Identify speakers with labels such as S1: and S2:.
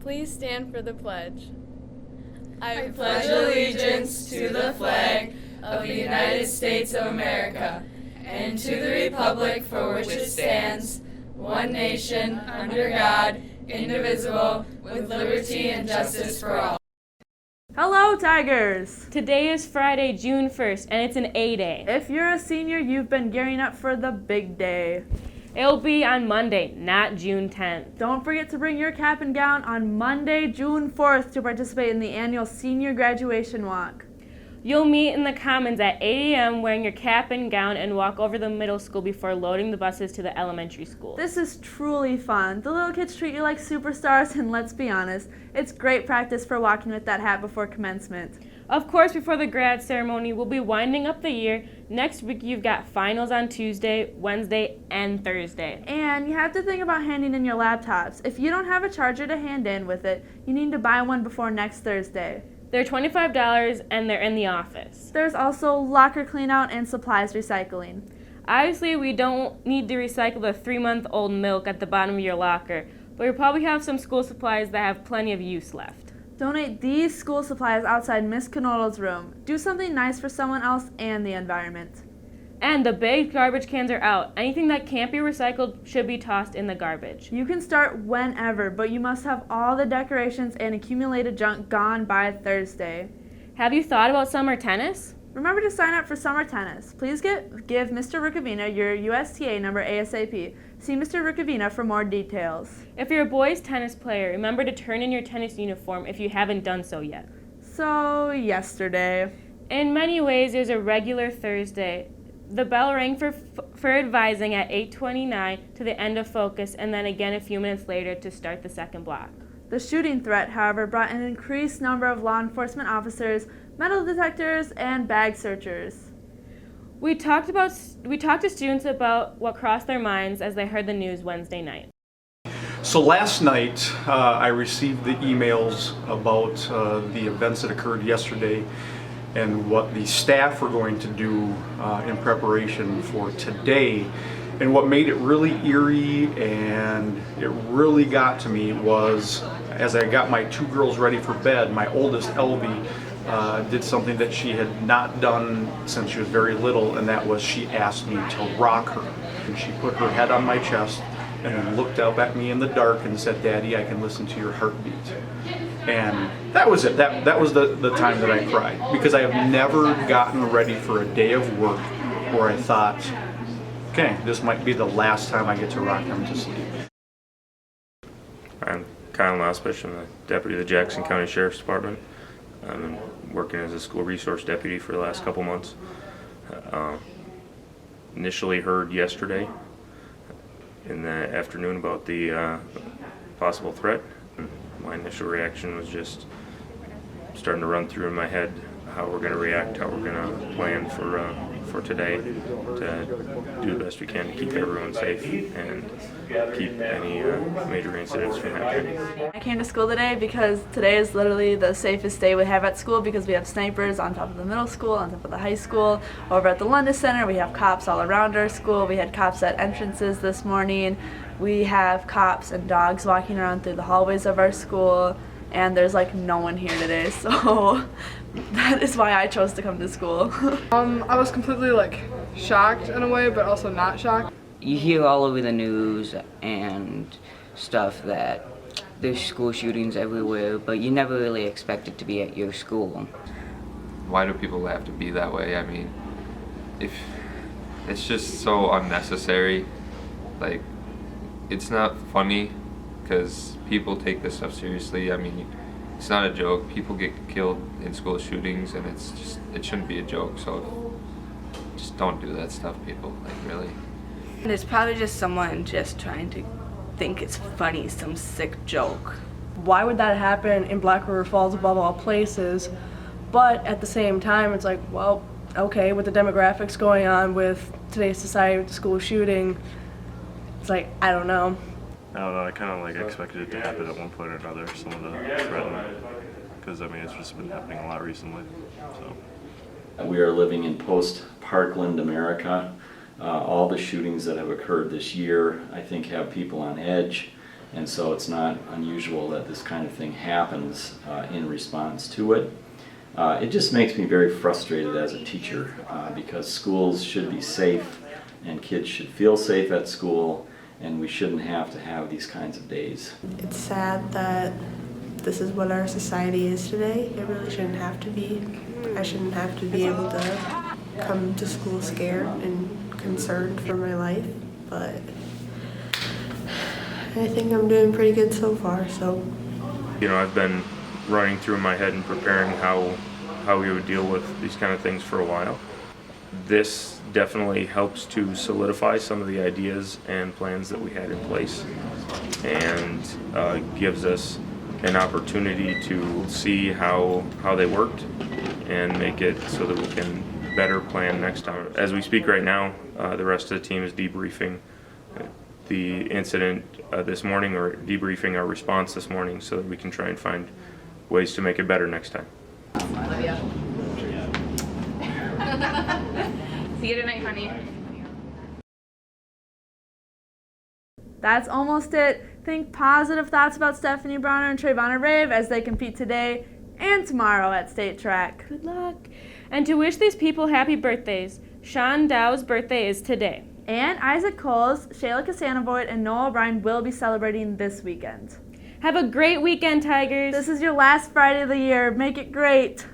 S1: Please stand for the pledge.
S2: I pledge allegiance to the flag of the United States of America and to the republic for which it stands, one nation, under God, indivisible, with liberty and justice for all.
S3: Hello, Tigers!
S4: Today is Friday, June 1st, and it's an A-Day.
S3: If you're a senior, you've been gearing up for the big day.
S4: It'll be on Monday, not June 10th.
S3: Don't forget to bring your cap and gown on Monday, June 4th to participate in the annual senior graduation walk.
S4: You'll meet in the Commons at 8 a.m. wearing your cap and gown and walk over the middle school before loading the buses to the elementary school.
S3: This is truly fun. The little kids treat you like superstars, and let's be honest, it's great practice for walking with that hat before commencement.
S4: Of course, before the grad ceremony, we'll be winding up the year. Next week, you've got finals on Tuesday, Wednesday, and Thursday.
S3: And you have to think about handing in your laptops. If you don't have a charger to hand in with it, you need to buy one before next Thursday.
S4: They're $25 and they're in the office.
S3: There's also locker cleanout and supplies recycling.
S4: Obviously, we don't need to recycle the 3-month-old milk at the bottom of your locker, but we probably have some school supplies that have plenty of use left.
S3: Donate these school supplies outside Miss Canola's room. Do something nice for someone else and the environment.
S4: And the big garbage cans are out. Anything that can't be recycled should be tossed in the garbage.
S3: You can start whenever, but you must have all the decorations and accumulated junk gone by Thursday.
S4: Have you thought about summer tennis?
S3: Remember to sign up for summer tennis. Please give Mr. Rukavina your USTA number ASAP. See Mr. Rukavina for more details.
S4: If you're a boys tennis player, remember to turn in your tennis uniform if you haven't done so yet.
S3: So, yesterday.
S4: In many ways, it was a regular Thursday. The bell rang for advising at 8:29 to the end of focus, and then again a few minutes later to start the second block.
S3: The shooting threat, however, brought an increased number of law enforcement officers, metal detectors, and bag searchers. We talked to students about what crossed their minds as they heard the news Wednesday night.
S5: So last night, I received the emails about the events that occurred yesterday and what the staff were going to do in preparation for today. And what made it really eerie and it really got to me was, as I got my 2 girls ready for bed, my oldest, Elvie, did something that she had not done since she was very little, and that was she asked me to rock her. And she put her head on my chest and then looked up at me in the dark and said, "Daddy, I can listen to your heartbeat." And that was it. That was the time that I cried, because I have never gotten ready for a day of work where I thought, okay, this might be the last time I get to rock them to sleep.
S6: I'm Kyle Nospich. I'm the deputy of the Jackson County Sheriff's Department. I've been working as a school resource deputy for the last couple months. Initially heard yesterday in the afternoon about the possible threat. My initial reaction was just starting to run through in my head how we're going to react, how we're going to plan for today to do the best we can to keep everyone safe and keep any major incidents from happening.
S3: I came to school today because today is literally the safest day we have at school, because we have snipers on top of the middle school, on top of the high school. Over at the London Center, we have cops all around our school. We had cops at entrances this morning. We have cops and dogs walking around through the hallways of our school, and there's like no one here today, so that is why I chose to come to school.
S7: I was completely shocked in a way, but also not shocked.
S8: You hear all over the news and stuff that there's school shootings everywhere, but you never really expect it to be at your school.
S9: Why do people have to be that way? I mean, if it's just so unnecessary. It's not funny because people take this stuff seriously. I mean, it's not a joke. People get killed in school shootings, and it shouldn't be a joke. So just don't do that stuff, people. Really.
S10: And it's probably just someone just trying to think it's funny, some sick joke.
S11: Why would that happen in Black River Falls above all places? But at the same time, it's like, well, okay, with the demographics going on with today's society with the school shooting, it's like, I don't know.
S12: I don't know, I kind of expected it to happen at one point or another, some of the threat, because I mean it's just been happening a lot recently. So
S13: we are living in post-Parkland America. All the shootings that have occurred this year, I think, have people on edge, And so it's not unusual that this kind of thing happens in response to it. It just makes me very frustrated as a teacher because schools should be safe and kids should feel safe at school, and we shouldn't have to have these kinds of days.
S14: It's sad that this is what our society is today. It really shouldn't have to be. I shouldn't have to be able to come to school scared and concerned for my life, but I think I'm doing pretty good so far, so.
S6: You know, I've been running through my head and preparing how we would deal with these kind of things for a while. This definitely helps to solidify some of the ideas and plans that we had in place, and gives us an opportunity to see how they worked and make it so that we can better plan next time. As we speak right now, the rest of the team is debriefing the incident this morning, or debriefing our response this morning, so that we can try and find ways to make it better next time.
S2: See you tonight, honey.
S3: That's almost it. Think positive thoughts about Stephanie Browner and Trayvon Rave as they compete today and tomorrow at State Track.
S4: Good luck. And to wish these people happy birthdays, Sean Dow's birthday is today.
S3: And Isaac Coles, Shayla Casanavoid, and Noah O'Brien will be celebrating this weekend.
S4: Have a great weekend, Tigers.
S3: This is your last Friday of the year. Make it great.